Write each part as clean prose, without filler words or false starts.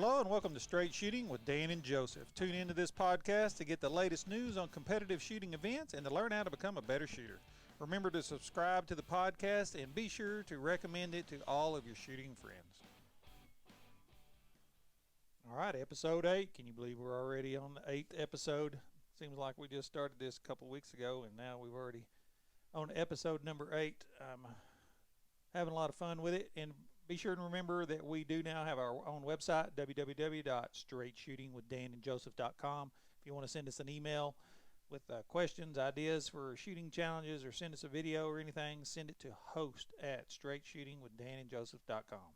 Hello and welcome to Straight Shooting with Dan and Joseph. Tune into this podcast to get the latest news on competitive shooting events and to learn how to become a better shooter. Remember to subscribe to the podcast and be sure to recommend it to all of your shooting friends. All right, episode 8. Can you believe we're already on the 8th episode? Seems like we just started this a couple weeks ago and now we've already on episode number 8. I'm having a lot of fun with it, and be sure to remember that we do now have our own website, www.straightshootingwithdanandjoseph.com. If you want to send us an email with questions, ideas for shooting challenges, or send us a video or anything, send it to host@straightshootingwithdanandjoseph.com.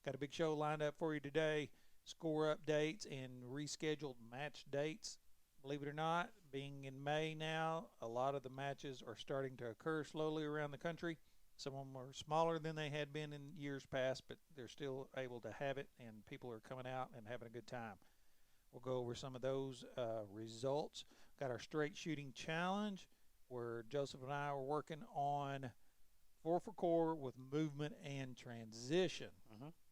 Got a big show lined up for you today. Score updates and rescheduled match dates. Believe it or not, being in May now, a lot of the matches are starting to occur slowly around the country. Some of them are smaller than they had been in years past, but they're still able to have it, and people are coming out and having a good time. We'll go over some of those results. Got our straight shooting challenge, where Joseph and I are working on 4 for core with movement and transition.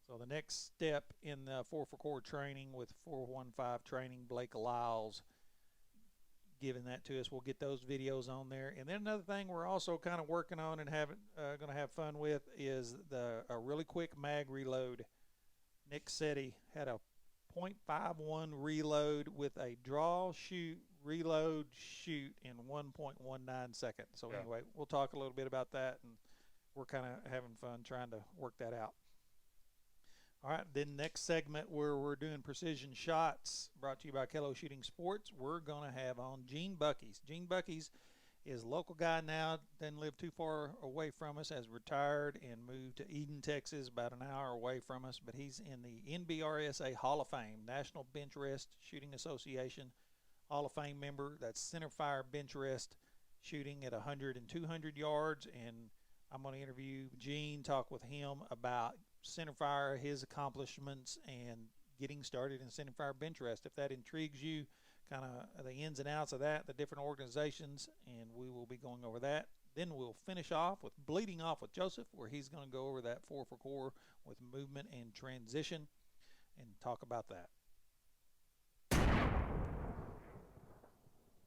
So the next step in the 4 for core training with 415 training, Blake Lyles giving that to us. We'll get those videos on there. And then another thing we're also kind of working on and going to have fun with is a really quick mag reload. Nick Setti had a .51 reload with a draw, shoot, reload, shoot in 1.19 seconds. So anyway, we'll talk a little bit about that, and we're kind of having fun trying to work that out. All right, then next segment where we're doing precision shots, brought to you by Kello Shooting Sports, we're going to have on Gene Buckies. Gene Buckies is a local guy now, doesn't live too far away from us, has retired and moved to Eden, Texas, about an hour away from us, but he's in the NBRSA Hall of Fame, National Bench Rest Shooting Association Hall of Fame member. That's centerfire bench rest shooting at 100 and 200 yards, and I'm going to interview Gene, talk with him about centerfire, his accomplishments, and getting started in centerfire bench rest. If that intrigues you, kind of the ins and outs of that, the different organizations, and we will be going over that. Then we'll finish off with Bleeding Off with Joseph, where he's going to go over that 4 for core with movement and transition and talk about that.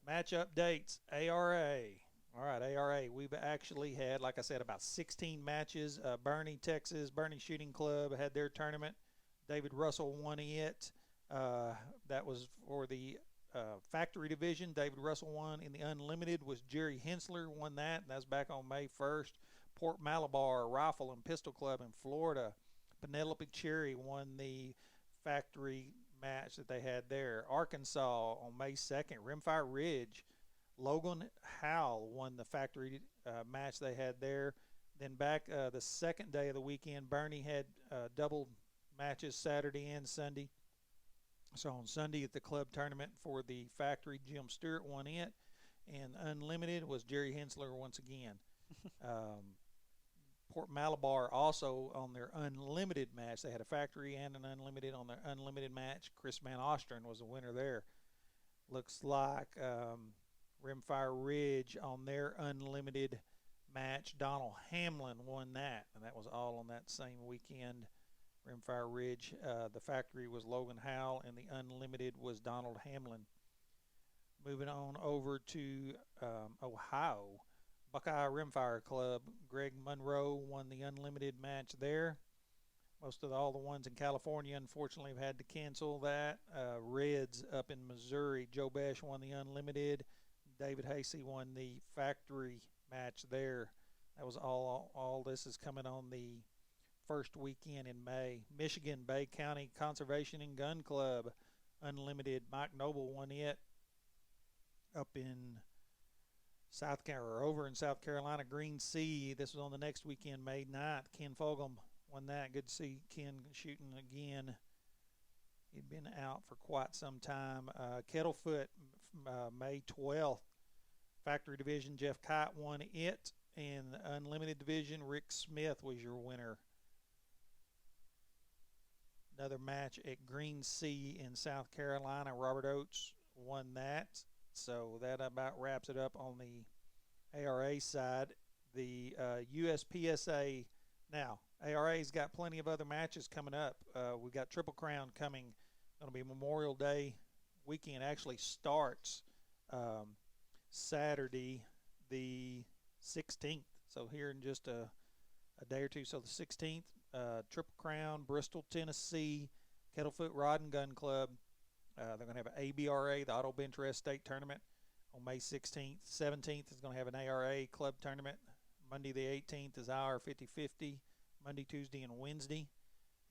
Match updates, ARA. All right, ARA, we've actually had, like I said, about 16 matches. Bernie, Texas, Bernie Shooting Club had their tournament. David Russell won it. That was for the factory division. David Russell won. In the unlimited was Jerry Hensler, won that. That's back on May 1st. Port Malabar Rifle and Pistol Club in Florida. Penelope Cherry won the factory match that they had there. Arkansas on May 2nd. Rimfire Ridge. Logan Howell won the factory match they had there. Then back the second day of the weekend, Bernie had double matches Saturday and Sunday. So on Sunday at the club tournament for the factory, Jim Stewart won it. And unlimited was Jerry Hensler once again. Port Malabar also on their unlimited match. They had a factory and an unlimited on their unlimited match. Chris Van Ostern was the winner there. Looks like Rimfire Ridge on their unlimited match, Donald Hamlin won that, and that was all on that same weekend. Rimfire Ridge, the factory was Logan Howell, and the unlimited was Donald Hamlin. Moving on over to Ohio, Buckeye Rimfire Club, Greg Monroe won the unlimited match there. Most of all the ones in California, unfortunately, have had to cancel that. Reds up in Missouri, Joe Besh won the unlimited. David Hasey won the factory match there. That was all this is coming on the first weekend in May. Michigan Bay County Conservation and Gun Club unlimited. Mike Noble won it up in over in South Carolina. Green Sea, this was on the next weekend, May 9th. Ken Fogum won that. Good to see Ken shooting again. He'd been out for quite some time. Kettlefoot, May 12th. Factory division, Jeff Kite won it. And the unlimited division, Rick Smith was your winner. Another match at Green Sea in South Carolina. Robert Oates won that. So that about wraps it up on the ARA side. The USPSA, now, ARA's got plenty of other matches coming up. We've got Triple Crown coming going to be Memorial Day weekend. Actually starts Saturday the 16th. So here in just a day or two. So the 16th, Triple Crown, Bristol, Tennessee, Kettlefoot Rod and Gun Club. They're going to have an ABRA, the Auto Bench Rest State Tournament, on May 16th. 17th is going to have an ARA Club Tournament. Monday the 18th is our 50-50, Monday, Tuesday, and Wednesday.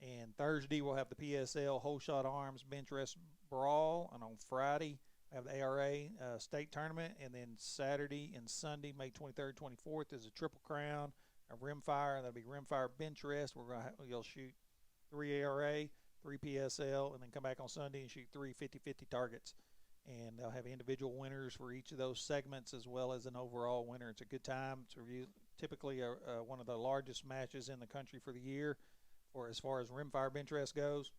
And Thursday we'll have the PSL Whole Shot Arms Bench Rest Brawl. And on Friday we have the ARA State Tournament. And then Saturday and Sunday, May 23rd, 24th, is a Triple Crown, a Rimfire. That'll be Rimfire Bench Rest. You'll shoot 3 ARA, 3 PSL, and then come back on Sunday and shoot 3 50-50 targets. And they'll have individual winners for each of those segments as well as an overall winner. It's a good time. It's typically one of the largest matches in the country for the year, or as far as Rimfire Bench Rest goes.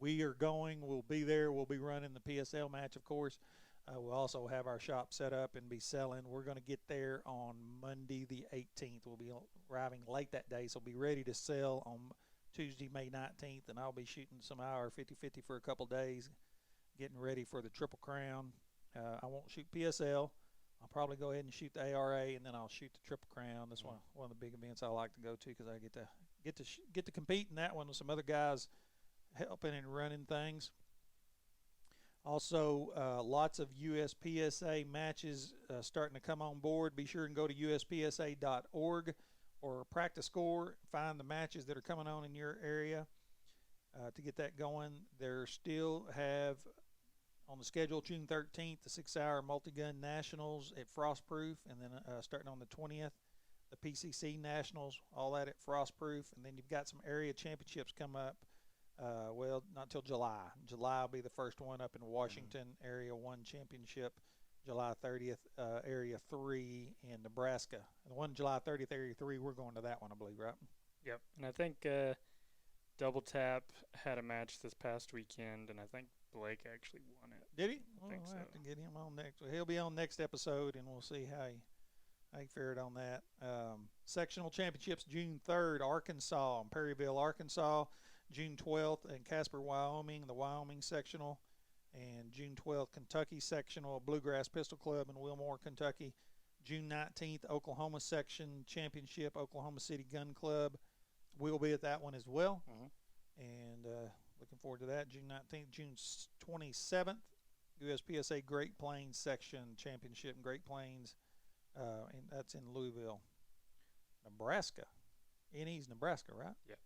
We are going. We'll be there. We'll be running the PSL match, of course. We'll also have our shop set up and be selling. We're going to get there on Monday the 18th. We'll be arriving late that day, so be ready to sell on Tuesday, May 19th, and I'll be shooting some hour 50-50 for a couple days, getting ready for the Triple Crown. I won't shoot PSL. I'll probably go ahead and shoot the ARA, and then I'll shoot the Triple Crown. That's one of the big events I like to go to because I get to compete in that one with some other guys helping and running things. Also, lots of USPSA matches starting to come on board. Be sure and go to uspsa.org or Practice Score. Find the matches that are coming on in your area to get that going. There still have on the schedule June 13th the 6-hour multi-gun nationals at Frostproof, and then starting on the 20th the PCC nationals, all that at Frostproof, and then you've got some area championships come up. Well, not till July. July will be the first one up in Washington, Area 1 Championship. July 30th, Area 3 in Nebraska. And the one July 30th, Area 3, we're going to that one, I believe, right? Yep. And I think Double Tap had a match this past weekend, and I think Blake actually won it. Did he? I think so. We'll have to get him on next. He'll be on next episode, and we'll see how he fared on that. Sectional championships, June 3rd, Arkansas, in Perryville, Arkansas. June 12th in Casper, Wyoming, the Wyoming sectional. And June 12th, Kentucky sectional, Bluegrass Pistol Club in Wilmore, Kentucky. June 19th, Oklahoma section championship, Oklahoma City Gun Club. We'll be at that one as well. And looking forward to that. June 19th, June 27th, USPSA Great Plains section championship in Great Plains. And that's in Louisville, Nebraska. NE's Nebraska, right? Yeah.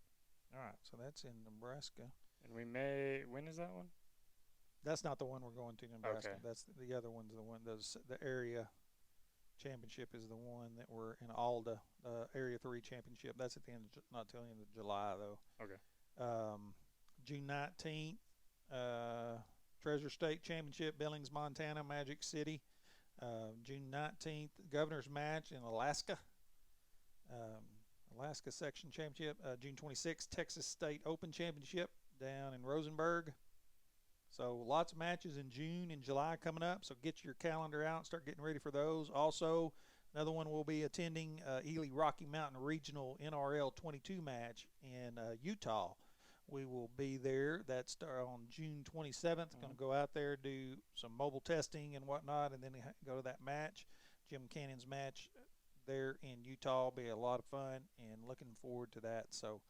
All right, so that's in Nebraska. And when is that one? That's not the one we're going to, Nebraska. Okay. That's the other one's the one. The area championship is the one that we're in Alda, Area 3 championship. That's at the end of, not till the end of July, though. Okay. June 19th, Treasure State Championship, Billings, Montana, Magic City. June 19th, Governor's Match in Alaska. Alaska Section Championship. June 26th, Texas State Open Championship down in Rosenberg. So lots of matches in June and July coming up. So get your calendar out and start getting ready for those. Also, another one we'll be attending Ely Rocky Mountain Regional NRL 22 match in Utah. We will be there. That's on June 27th. Going to go out there, do some mobile testing and whatnot, and then go to that match. Jim Cannon's match there in Utah will be a lot of fun, and looking forward to that. So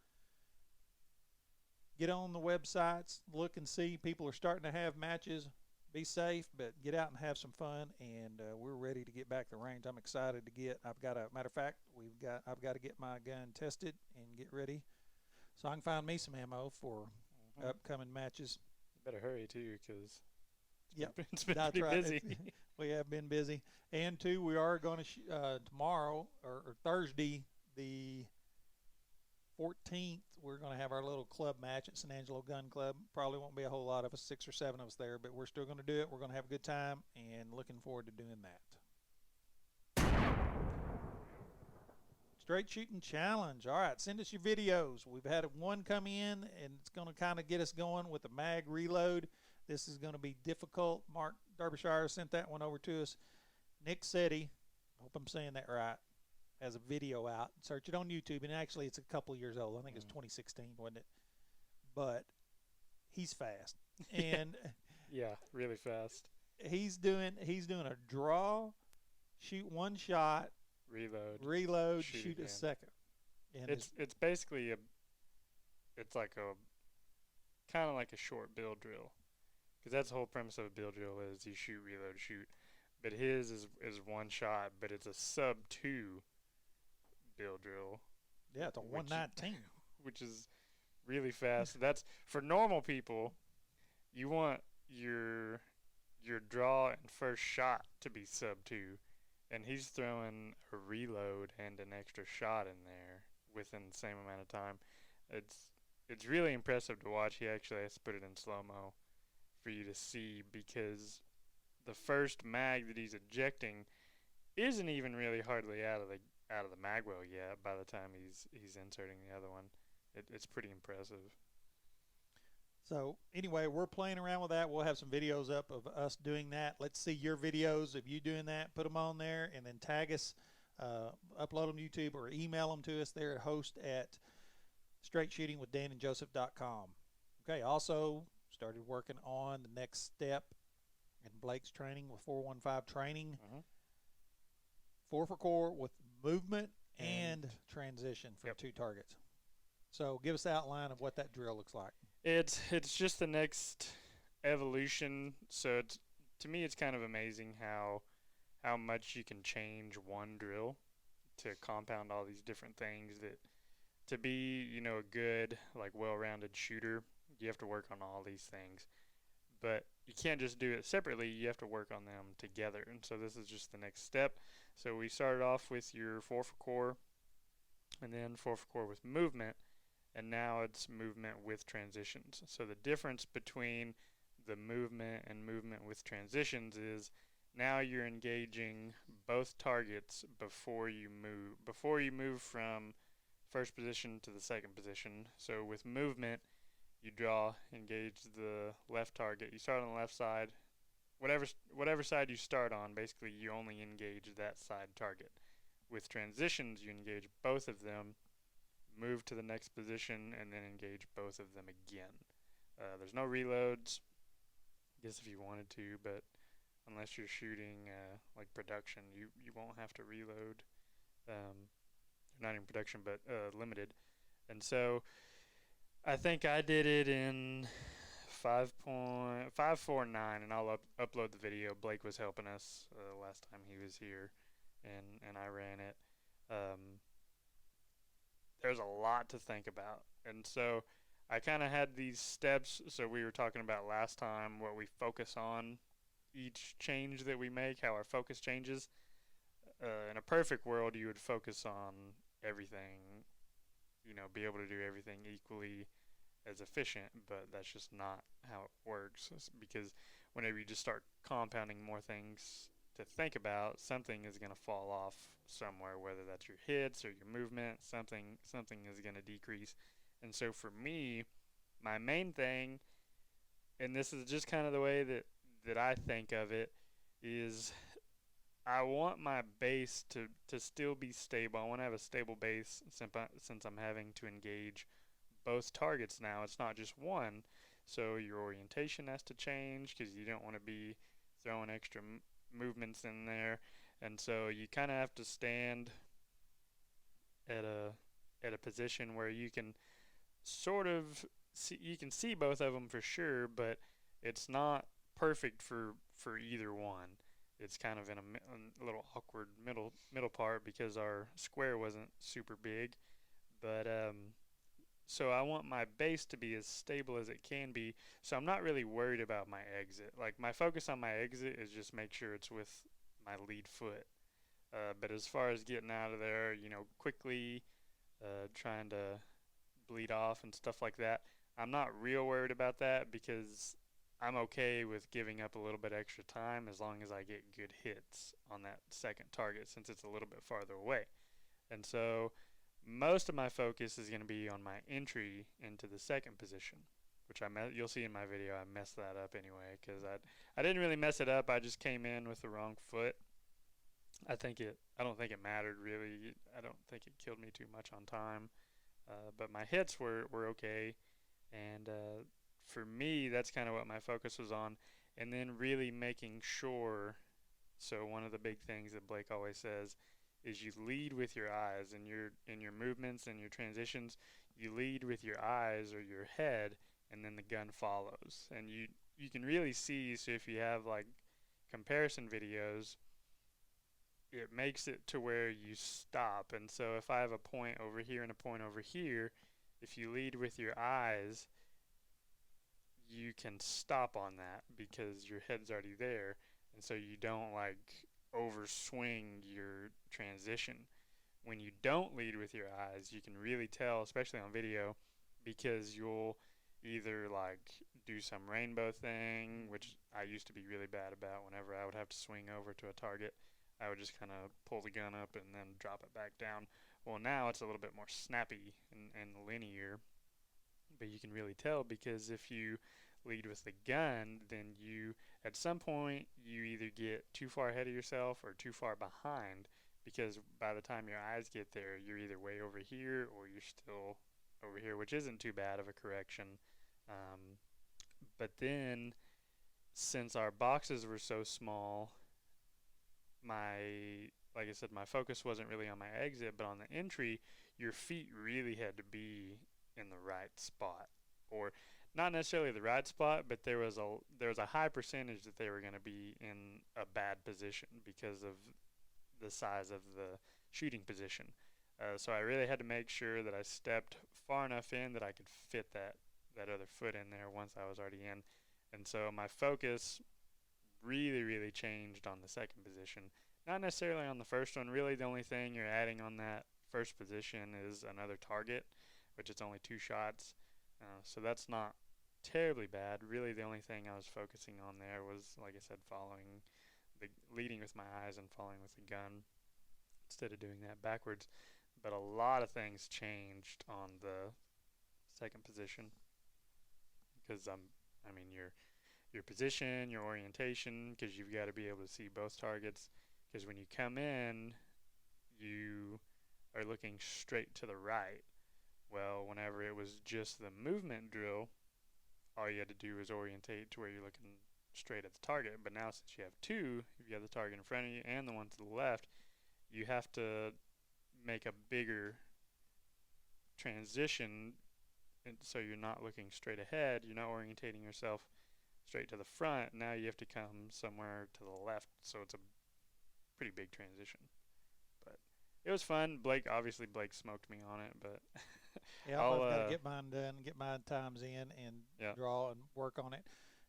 get on the websites, look and see. People are starting to have matches. Be safe, but get out and have some fun. And we're ready to get back to the range. I'm excited to get. Matter of fact, I've got to get my gun tested and get ready, so I can find me some ammo for upcoming matches. You better hurry too, because it's been pretty busy. We have been busy. And two, we are going to tomorrow or Thursday, the 14th, we're going to have our little club match at San Angelo Gun Club. Probably won't be a whole lot of us, 6 or 7 of us there, but we're still going to do it. We're going to have a good time, and looking forward to doing that. Straight Shooting Challenge. All right, send us your videos. We've had one come in, and it's going to kind of get us going with the mag reload. This is going to be difficult. Mark Derbyshire sent that one over to us. Nick Setti, I hope I'm saying that right, has a video out. Search it on YouTube, and actually it's a couple years old. I think it's 2016, wasn't it? But he's fast. and Yeah, really fast. he's doing a draw, shoot one shot, Reload, reload, shoot shoot a again. second, and It's basically it's like a kind of like a short bill drill, because that's the whole premise of a bill drill is you shoot, reload, shoot. But his is one shot, but it's a sub two bill drill, yeah, it's a which 119. which is really fast. That's for normal people. You want your draw and first shot to be sub two, and he's throwing a reload and an extra shot in there within the same amount of time. It's it's really impressive to watch. He actually has to put it in slow mo for you to see, because the first mag that he's ejecting isn't even really hardly out of the mag well yet. By the time he's inserting the other one, it's pretty impressive. So anyway, we're playing around with that. We'll have some videos up of us doing that. Let's see your videos of you doing that. Put them on there and then tag us, upload them to YouTube or email them to us there at host at straightshootingwithdanandjoseph.com. Okay, also started working on the next step in Blake's training with 415 training. Mm-hmm. 4 for core with movement And and transition from yep. 2 targets. So give us the outline of what that drill looks like. It's just the next evolution. So it's, to me, it's kind of amazing how much you can change one drill to compound all these different things. That to be, a good, like, well-rounded shooter, you have to work on all these things. But you can't just do it separately. You have to work on them together. And so this is just the next step. So we started off with your 4 for core, and then 4 for core with movement, and now it's movement with transitions. So the difference between the movement and movement with transitions is now you're engaging both targets before you move. Before you move from first position to the second position. So with movement, you draw, engage the left target. You start on the left side. Whatever side you start on, basically you only engage that side target. With transitions, you engage both of them, move to the next position, and then engage both of them again. There's no reloads. I guess if you wanted to, but unless you're shooting like production, you won't have to reload. Not in production, but limited. And so I think I did it in 5.549, and I'll upload the video. Blake was helping us last time he was here, and I ran it. There's a lot to think about, and so I kind of had these steps. So we were talking about last time what we focus on each change that we make, how our focus changes. In a perfect world, you would focus on everything, be able to do everything equally as efficient, but that's just not how it works, because whenever you just start compounding more things to think about, something is going to fall off somewhere, whether that's your hits or your movement. Something is going to decrease. And so for me, my main thing, and this is just kind of the way that I think of it, is I want my base to still be stable. I want to have a stable base since I'm having to engage both targets now. It's not just one. So your orientation has to change because you don't want to be throwing extra movements in there. And so you kind of have to stand at a position where you can sort of you can see both of them for sure, but it's not perfect for either one. It's kind of in a little awkward middle part because our square wasn't super big, but so I want my base to be as stable as it can be. So I'm not really worried about my exit. Like, my focus on my exit is just make sure it's with my lead foot. But as far as getting out of there, quickly, trying to bleed off and stuff like that, I'm not real worried about that because I'm okay with giving up a little bit extra time as long as I get good hits on that second target, since it's a little bit farther away. And so most of my focus is going to be on my entry into the second position, which you'll see in my video. I messed that up anyway because I didn't really mess it up. I just came in with the wrong foot. I don't think it mattered really. I don't think it killed me too much on time. But my hits were okay, and for me, that's kind of what my focus was on. And then really making sure. So one of the big things that Blake always says is you lead with your eyes in your movements and your transitions. You lead with your eyes or your head, and then the gun follows. And you can really see. So if you have like comparison videos, it makes it to where you stop. And so if I have a point over here and a point over here, if you lead with your eyes, you can stop on that because your head's already there. And so you don't like overswing your transition. When you don't lead with your eyes, you can really tell, especially on video, because you'll either like do some rainbow thing, which I used to be really bad about. Whenever I would have to swing over to a target, I would just kind of pull the gun up and then drop it back down. Well, now it's a little bit more snappy and linear, but you can really tell because if you lead with the gun, then you, at some point, you either get too far ahead of yourself or too far behind, because by the time your eyes get there, you're either way over here or you're still over here, which isn't too bad of a correction. But then, since our boxes were so small, like I said, my focus wasn't really on my exit, but on the entry, your feet really had to be in the right spot, or not necessarily the right spot, but there was a high percentage that they were going to be in a bad position because of the size of the shooting position. So I really had to make sure that I stepped far enough in that I could fit that other foot in there once I was already in. And so my focus really changed on the second position. Not necessarily on the first one. Really, the only thing you're adding on that first position is another target, which it's only 2 shots. So that's not terribly bad. Really, the only thing I was focusing on there was, like I said, leading with my eyes and following with the gun instead of doing that backwards. But a lot of things changed on the second position because I mean, your position, your orientation, because you've got to be able to see both targets. Because when you come in, you are looking straight to the right. Well, whenever it was just the movement drill, all you had to do was orientate to where you're looking straight at the target. But now since you have two, if you have the target in front of you and the one to the left, you have to make a bigger transition, and so you're not looking straight ahead, you're not orientating yourself straight to the front. Now you have to come somewhere to the left, so it's a pretty big transition. But it was fun. Blake smoked me on it, but Yeah, I've got to get mine done, get my times in, and yeah. draw and work on it.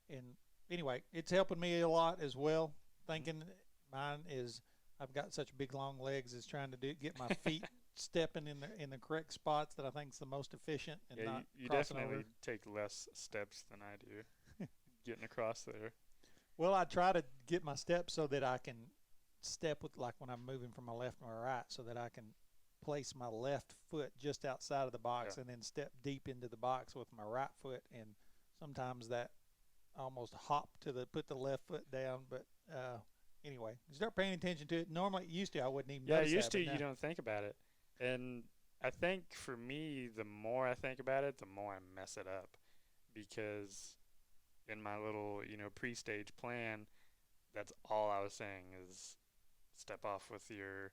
And anyway, it's helping me a lot as well. Thinking mine is, I've got such big long legs, is trying to get my feet stepping in the correct spots that I think is the most efficient, and Yeah, not you crossing definitely over. take less steps than I do getting across there. Well, I try to get my steps so that I can step with, like when I'm moving from my left to my right, so that I can place my left foot just outside of the box Yeah. and then step deep into the box with my right foot. And sometimes that almost put the left foot down. But anyway, you start paying attention to it. Normally, used to I wouldn't even Yeah, notice used that, to but you now, don't think about it. And I think for me, the more I think about it, the more I mess it up. Because in my little, pre-stage plan, that's all I was saying is step off with your,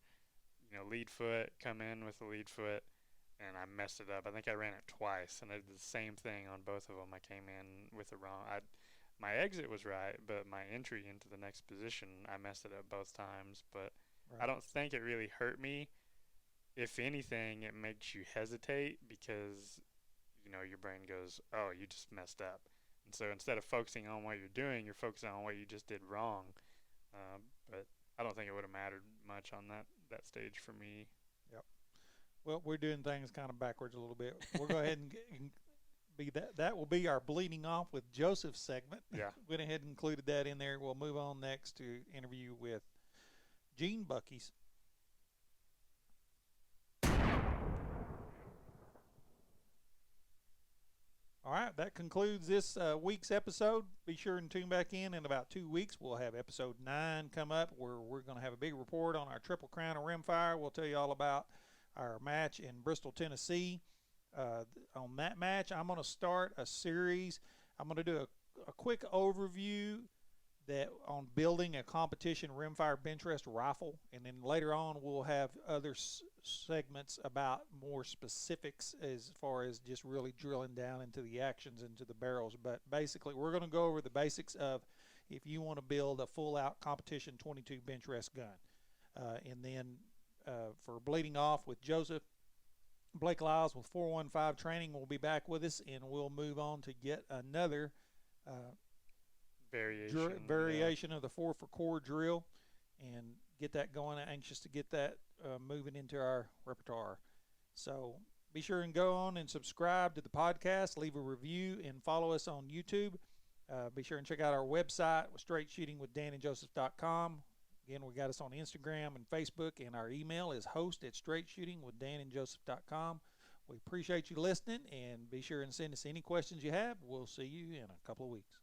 lead foot, come in with the lead foot, and I messed it up. I think I ran it twice, and I did the same thing on both of them. I came in with the wrong. My exit was right, but my entry into the next position, I messed it up both times. But I right. don't think it really hurt me. If anything, it makes you hesitate because your brain goes, "Oh, you just messed up," and so instead of focusing on what you're doing, you're focusing on what you just did wrong. But I don't think it would have mattered much on that stage for me. Yep. Well, we're doing things kind of backwards a little bit. We'll go ahead and be that. That will be our bleeding off with Joseph segment. Yeah. Went ahead and included that in there. We'll move on next to interview with Gene Buckies. All right, that concludes this week's episode. Be sure and tune back in about 2 weeks. We'll have episode 9 come up where we're going to have a big report on our Triple Crown of Rimfire. We'll tell you all about our match in Bristol, Tennessee. On that match, I'm going to start a series I'm going to do a quick overview that on building a competition rimfire bench rest rifle, and then later on we'll have other segments about more specifics as far as just really drilling down into the actions, into the barrels. But basically we're going to go over the basics of if you want to build a full out competition 22 bench rest gun. And then for bleeding off with Joseph, Blake Lyles with 415 Training will be back with us, and we'll move on to get another variation of the 4 for core drill and get that going. Anxious to get that moving into our repertoire. So be sure and go on and subscribe to the podcast, leave a review, and follow us on YouTube. Be sure and check out our website with straightshootingwithdanandjoseph.com. Again, we got us on Instagram and Facebook, and our email is host@straightshootingwithdanandjoseph.com. We appreciate you listening, and be sure and send us any questions you have. We'll see you in a couple of weeks.